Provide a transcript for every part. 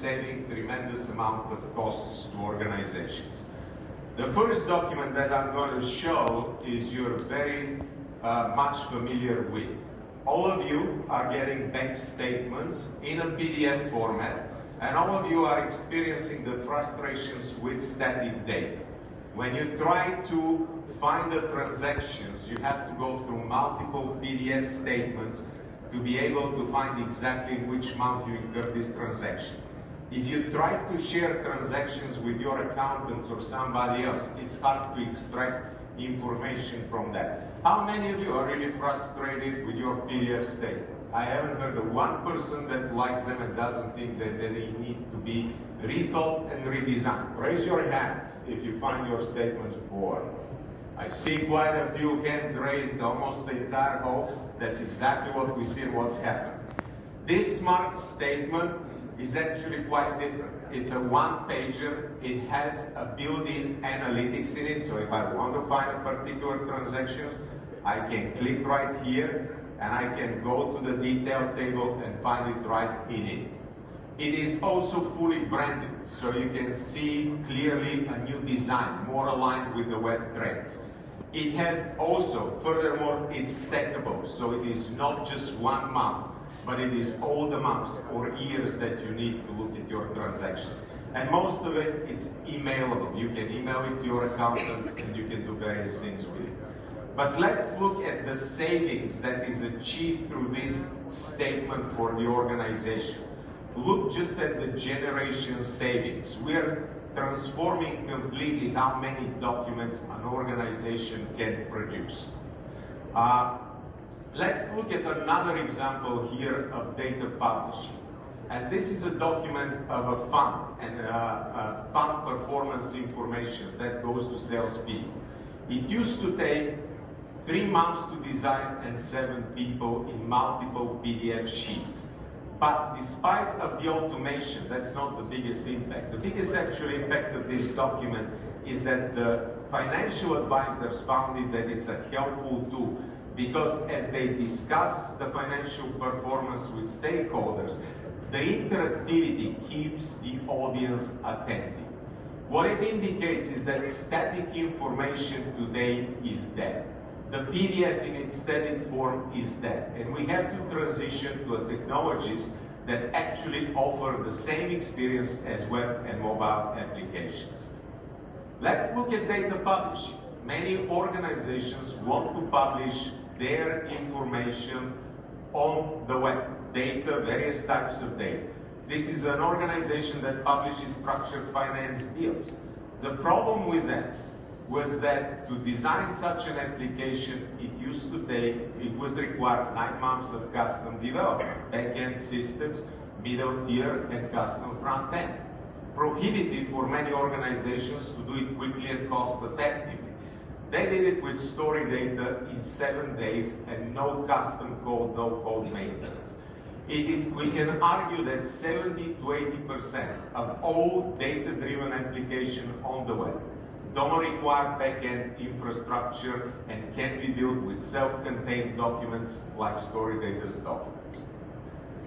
saving tremendous amount of costs to organizations. The first document that I'm going to show is you're very much familiar with. All of you are getting bank statements in a PDF format, and all of you are experiencing the frustrations with static data. When you try to find the transactions, you have to go through multiple PDF statements to be able to find exactly which month you incurred this transaction. If you try to share transactions with your accountants or somebody else, it's hard to extract information from that. How many of you are really frustrated with your PDF statements? I haven't heard of one person that likes them and doesn't think that they need to be rethought and redesigned. Raise your hands if you find your statements boring. I see quite a few hands raised, almost the entire hall. That's exactly what we see and what's happening. This smart statement is actually quite different. It's a one-pager. It has a built-in analytics in it. So if I want to find a particular transaction, I can click right here and I can go to the detail table and find it right in it. It is also fully branded, so you can see clearly a new design, more aligned with the web trends. It has also, furthermore, it's stackable, so it is not just one month, but it is all the months or years that you need to look at your transactions. And most of it, it's emailable. You can email it to your accountants and you can do various things with it. But let's look at the savings that is achieved through this statement for the organization. Look just at the generation savings. We're transforming completely how many documents an organization can produce. Let's look at another example here of data publishing. And this is a document of a fund and fund performance information that goes to salespeople. It used to take 3 months to design and 7 people in multiple PDF sheets. But despite of the automation, that's not the biggest impact. The biggest actual impact of this document is that the financial advisors found it that it's a helpful tool, because as they discuss the financial performance with stakeholders, the interactivity keeps the audience attentive. What it indicates is that static information today is dead. The PDF in its static form is dead, and we have to transition to technologies that actually offer the same experience as web and mobile applications. Let's look at data publishing. Many organizations want to publish their information on the web, data, various types of data. This is an organization that publishes structured finance deals. The problem with that was that to design such an application, it was required 9 months of custom development, back-end systems, middle tier, and custom front-end. Prohibitive for many organizations to do it quickly and cost-effectively. They did it with Storied data in 7 days and no custom code, no code maintenance. We can argue that 70 to 80% of all data-driven applications on the web don't require back-end infrastructure and can be built with self-contained documents like Storied data's documents.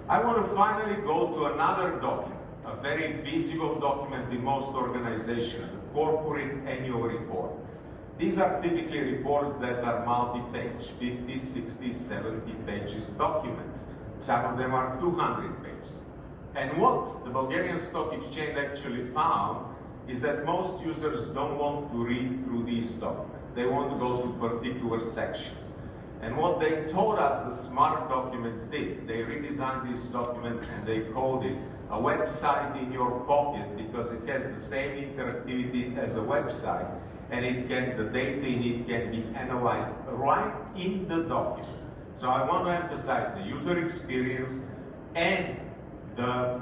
I want to finally go to another document, a very visible document in most organizations, the corporate annual report. These are typically reports that are multi-page, 50, 60, 70 pages documents. Some of them are 200 pages. And what the Bulgarian Stock Exchange actually found is that most users don't want to read through these documents. They want to go to particular sections. And what they told us the smart documents did, they redesigned this document and they called it a website in your pocket because it has the same interactivity as a website, and the data in it can be analyzed right in the document. So I want to emphasize the user experience and the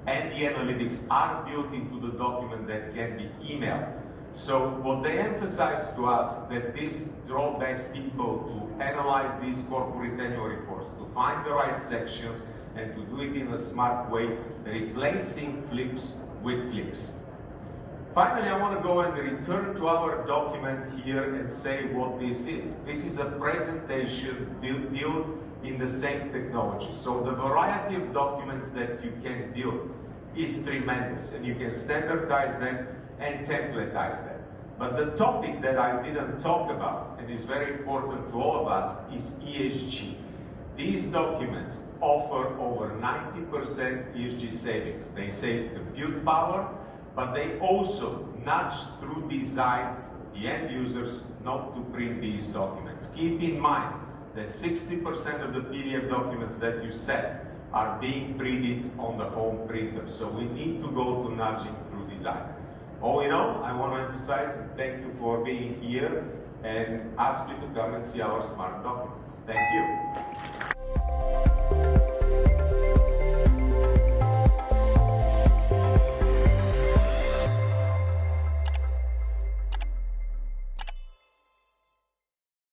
analytics are built into the document that can be emailed. So what they emphasized to us that this drove back people to analyze these corporate annual reports, to find the right sections and to do it in a smart way, replacing flips with clicks. Finally, I want to go and return to our document here and say what this is. This is a presentation built in the same technology. So the variety of documents that you can build is tremendous, and you can standardize them and templatize them. But the topic that I didn't talk about, and is very important to all of us, is ESG. These documents offer over 90% ESG savings. They save compute power, but they also nudge through design the end users not to print these documents. Keep in mind that 60% of the PDF documents that you send are being printed on the home printer. So we need to go to nudging through design. All in all, I want to emphasize and thank you for being here and ask you to come and see our smart documents. Thank you.